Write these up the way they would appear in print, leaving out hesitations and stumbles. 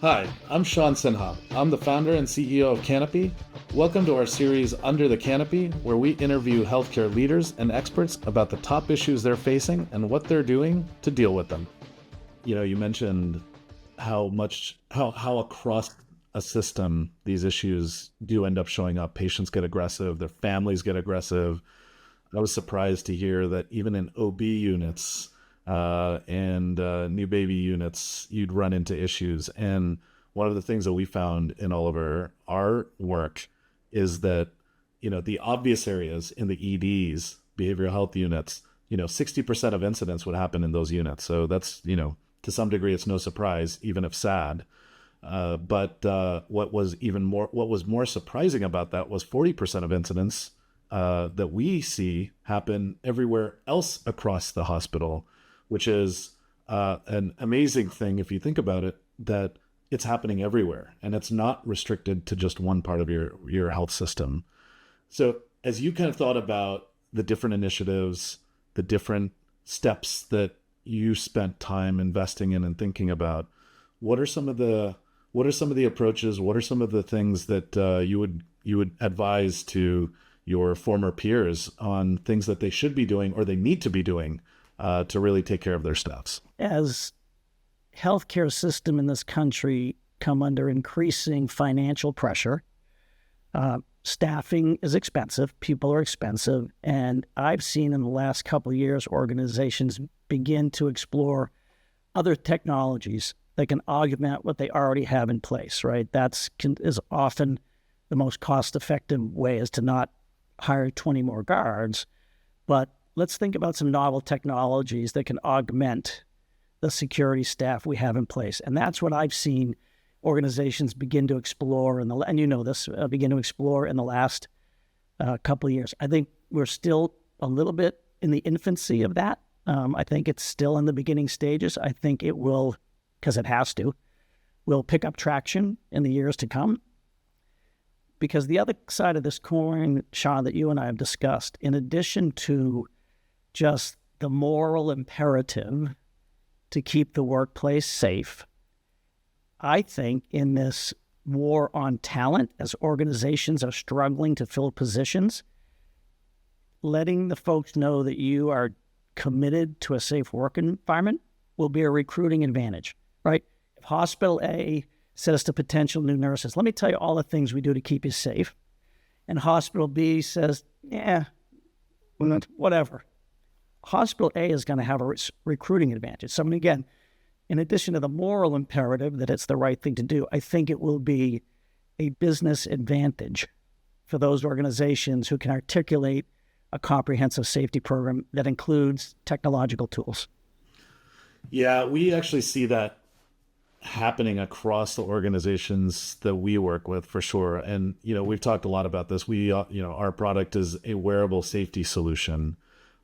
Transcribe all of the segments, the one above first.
Hi, I'm Shan Sinha. I'm the founder and CEO of Canopy. Welcome to our series Under the Canopy, where we interview healthcare leaders and experts about the top issues they're facing and what they're doing to deal with them. You mentioned how across a system these issues do end up showing up. Patients get aggressive, their families get aggressive. I was surprised to hear that even in OB units and new baby units, you'd run into issues. And one of the things that we found in all of our work is that, the obvious areas in the EDs, behavioral health units, 60% of incidents would happen in those units. So that's, to some degree, it's no surprise, even if sad. But what was more surprising about that was 40% of incidents that we see happen everywhere else across the hospital, which is an amazing thing if you think about it, that it's happening everywhere and it's not restricted to just one part of your health system. So as you kind of thought about the different initiatives, the different steps that you spent time investing in and thinking about, what are some of the approaches? What are some of the things that you would advise to your former peers on things that they should be doing or they need to be doing to really take care of their staffs? As healthcare system in this country come under increasing financial pressure, staffing is expensive, people are expensive, and I've seen in the last couple of years organizations begin to explore other technologies that can augment what they already have in place, right? Is often the most cost-effective way is to not hire 20 more guards, but let's think about some novel technologies that can augment the security staff we have in place. And that's what I've seen organizations begin to explore, and you know this, begin to explore in the last couple of years. I think we're still a little bit in the infancy of that. I think it's still in the beginning stages. I think it will, because it has to, will pick up traction in the years to come. Because the other side of this coin, Sean, that you and I have discussed, in addition to just the moral imperative to keep the workplace safe, I think in this war on talent, as organizations are struggling to fill positions, letting the folks know that you are committed to a safe work environment will be a recruiting advantage, right? If Hospital A says to potential new nurses, let me tell you all the things we do to keep you safe, and Hospital B says, yeah, whatever, Hospital A is going to have a recruiting advantage. So, again, in addition to the moral imperative that it's the right thing to do, I think it will be a business advantage for those organizations who can articulate a comprehensive safety program that includes technological tools. Yeah, we actually see that happening across the organizations that we work with for sure. And, we've talked a lot about this. Our product is a wearable safety solution,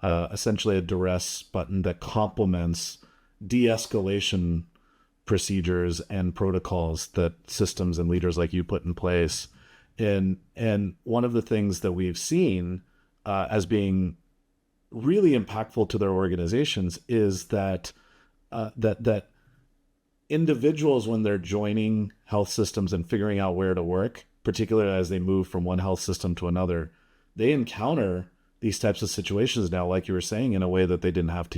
essentially a duress button that complements de-escalation procedures and protocols that systems and leaders like you put in place. And one of the things that we've seen as being really impactful to their organizations is that that individuals, when they're joining health systems and figuring out where to work, particularly as they move from one health system to another, they encounter these types of situations now, like you were saying, in a way that they didn't have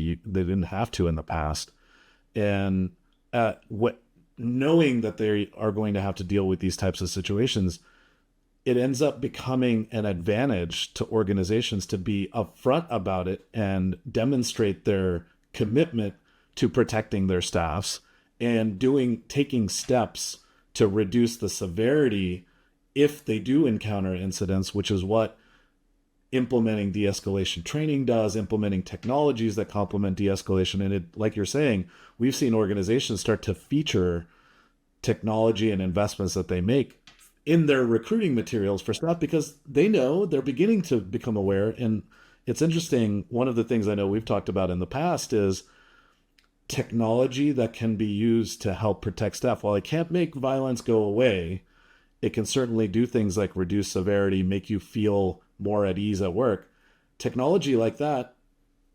to in the past. And knowing that they are going to have to deal with these types of situations, it ends up becoming an advantage to organizations to be upfront about it and demonstrate their commitment to protecting their staffs and taking steps to reduce the severity if they do encounter incidents, which is what implementing de-escalation training does, implementing technologies that complement de-escalation. And it, like you're saying, we've seen organizations start to feature technology and investments that they make in their recruiting materials for staff because they know they're beginning to become aware. And it's interesting, one of the things I know we've talked about in the past is technology that can be used to help protect staff. While it can't make violence go away, it can certainly do things like reduce severity, make you feel more at ease at work. Technology like that,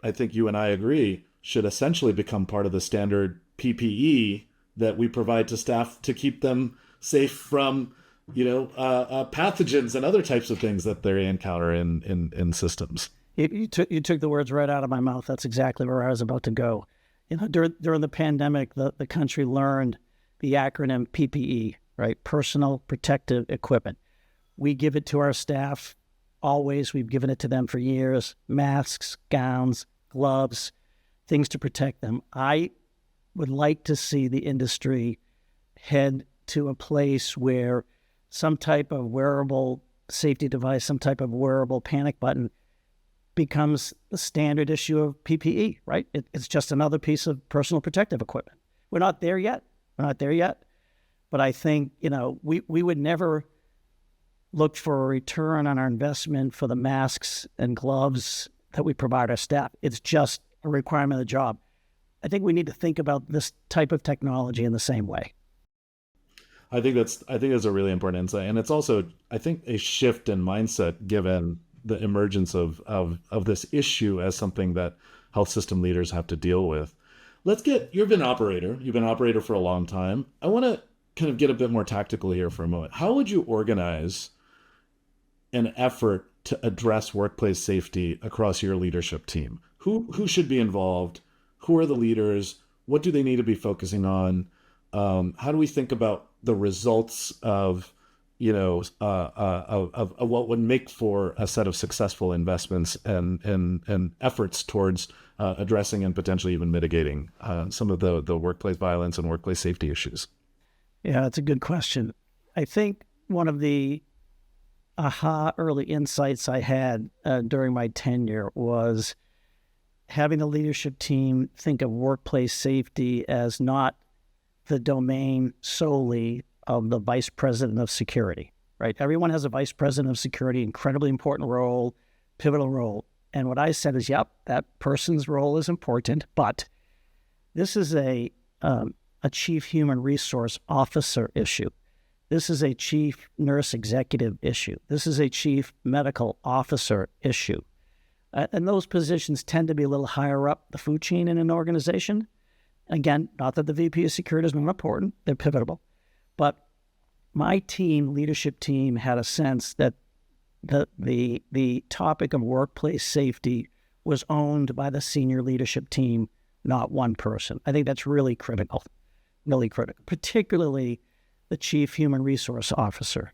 I think you and I agree, should essentially become part of the standard PPE that we provide to staff to keep them safe from, pathogens and other types of things that they encounter in systems. You took the words right out of my mouth. That's exactly where I was about to go. During the pandemic, the country learned the acronym PPE, right? Personal Protective Equipment. We give it to our staff always. We've given it to them for years. Masks, gowns, gloves, things to protect them. I would like to see the industry head to a place where some type of wearable safety device, some type of wearable panic button becomes the standard issue of PPE, right? It's just another piece of personal protective equipment. We're not there yet. But I think, we would never look for a return on our investment for the masks and gloves that we provide our staff. It's just a requirement of the job. I think we need to think about this type of technology in the same way. I think that's a really important insight. And it's also, I think, a shift in mindset given the emergence of this issue as something that health system leaders have to deal with. You've been an operator for a long time. I want to kind of get a bit more tactical here for a moment. How would you organize an effort to address workplace safety across your leadership team? Who should be involved? Who are the leaders? What do they need to be focusing on? How do we think about the results of what would make for a set of successful investments and efforts towards addressing and potentially even mitigating some of the workplace violence and workplace safety issues? Yeah, that's a good question. I think one of the early insights I had during my tenure was having the leadership team think of workplace safety as not the domain solely of the vice president of security, right? Everyone has a vice president of security, incredibly important role, pivotal role. And what I said is, yep, that person's role is important, but this is a chief human resource officer issue. This is a chief nurse executive issue. This is a chief medical officer issue. And those positions tend to be a little higher up the food chain in an organization. Again, not that the VP of security is not important, they're pivotal. But my leadership team, had a sense that the topic of workplace safety was owned by the senior leadership team, not one person. I think that's really critical, particularly the chief human resource officer.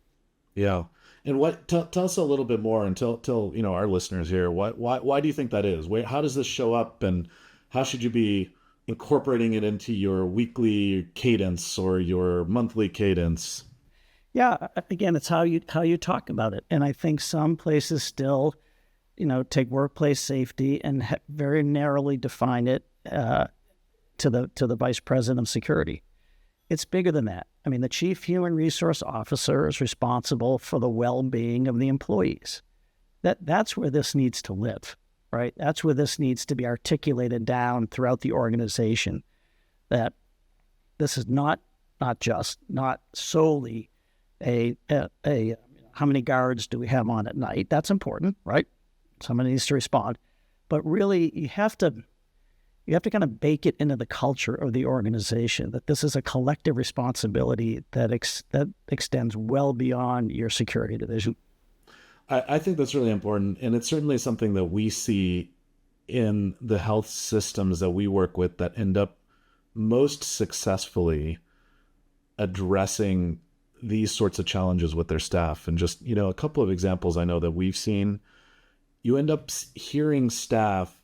Yeah. And tell us a little bit more, and tell our listeners here, why do you think that is? How does this show up, and how should you be incorporating it into your weekly cadence or your monthly cadence? Yeah, again, it's how you talk about it. And I think some places still, take workplace safety and very narrowly define it to the vice president of security. It's bigger than that. I mean, the chief human resource officer is responsible for the well-being of the employees. That's where this needs to live, right? That's where this needs to be articulated down throughout the organization, that this is not solely a how many guards do we have on at night? That's important, right? Somebody needs to respond. But really, you have to kind of bake it into the culture of the organization, that this is a collective responsibility that extends well beyond your security division. I think that's really important. And it's certainly something that we see in the health systems that we work with that end up most successfully addressing these sorts of challenges with their staff. And just, a couple of examples I know that we've seen, you end up hearing staff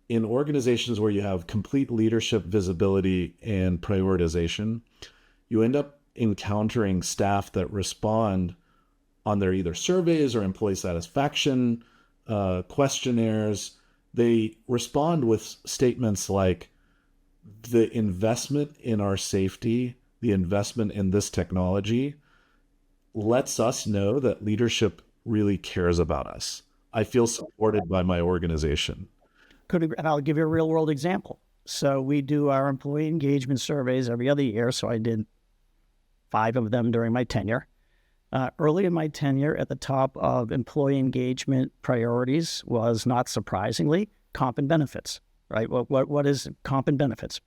in organizations where you have complete leadership visibility and prioritization, you end up encountering staff that respond on their either surveys or employee satisfaction questionnaires. They respond with statements like, the investment in our safety, the investment in this technology lets us know that leadership really cares about us. I feel supported by my organization. And I'll give you a real world example. So we do our employee engagement surveys every other year. So I did 5 of them during my tenure. Early in my tenure, at the top of employee engagement priorities was, not surprisingly, comp and benefits, right? What is comp and benefits?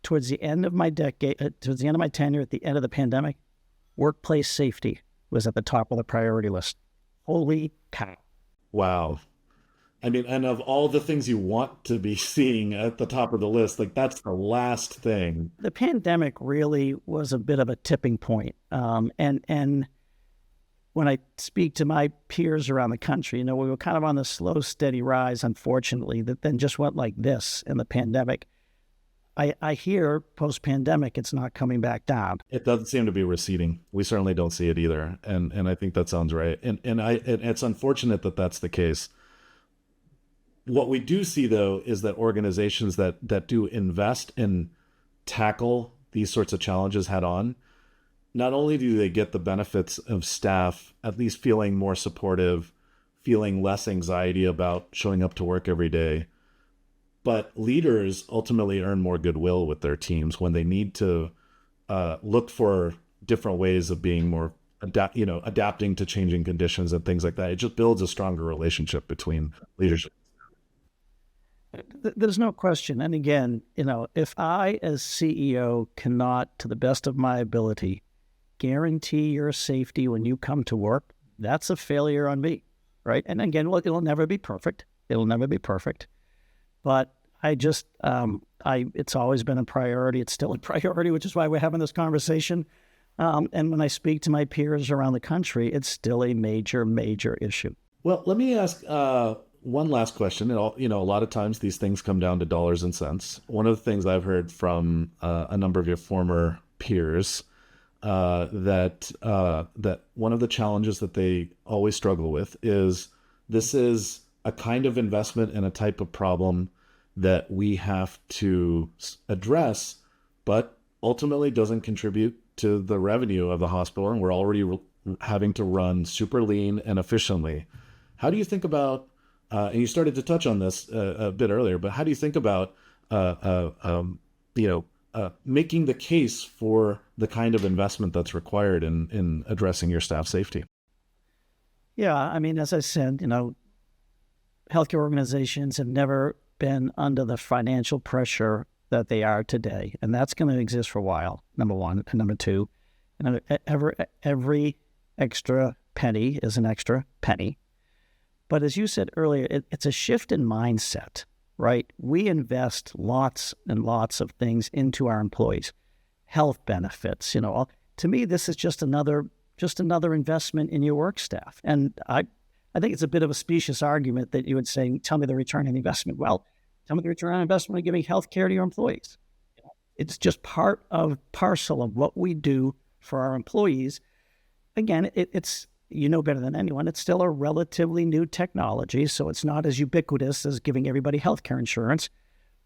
towards the end of my towards the end of my tenure, at the end of the pandemic, workplace safety was at the top of the priority list. Holy cow. Wow. I mean, and of all the things you want to be seeing at the top of the list, like that's the last thing. The pandemic really was a bit of a tipping point. And when I speak to my peers around the country, we were kind of on the slow, steady rise, unfortunately, that then just went like this in the pandemic. I hear post-pandemic, it's not coming back down. It doesn't seem to be receding. We certainly don't see it either. And I think that sounds right. And it's unfortunate that that's the case. What we do see, though, is that organizations that do invest and tackle these sorts of challenges head on, not only do they get the benefits of staff at least feeling more supportive, feeling less anxiety about showing up to work every day, but leaders ultimately earn more goodwill with their teams when they need to look for different ways of being more adapting to changing conditions and things like that. It just builds a stronger relationship between leadership. There's no question. And again, if I as CEO cannot, to the best of my ability, guarantee your safety when you come to work, that's a failure on me, right? And again, look, it'll never be perfect. But it's always been a priority. It's still a priority, which is why we're having this conversation. And when I speak to my peers around the country, it's still a major, major issue. Well, let me ask one last question. A lot of times these things come down to dollars and cents. One of the things I've heard from a number of your former peers that one of the challenges that they always struggle with is this is a kind of investment and a type of problem that we have to address, but ultimately doesn't contribute to the revenue of the hospital, and we're already having to run super lean and efficiently. How do you think about, and you started to touch on this a bit earlier, but how do you think about, making the case for the kind of investment that's required in addressing your staff safety? Yeah, I mean, as I said, healthcare organizations have never been under the financial pressure that they are today, and that's going to exist for a while, number one. And number two, every extra penny is an extra penny. But as you said earlier, it's a shift in mindset, right? We invest lots and lots of things into our employees, health benefits. To me, this is just another investment in your work staff. And I think it's a bit of a specious argument that you would say, tell me the return on investment. Well, tell me the return on investment of giving health care to your employees. It's just parcel of what we do for our employees. Again, it's better than anyone, it's still a relatively new technology, so it's not as ubiquitous as giving everybody health care insurance.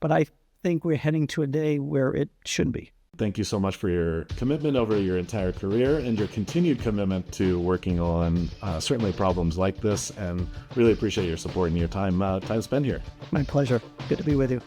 But I think we're heading to a day where it should be. Thank you so much for your commitment over your entire career and your continued commitment to working on certainly problems like this, and really appreciate your support and your time spent here. My pleasure. Good to be with you.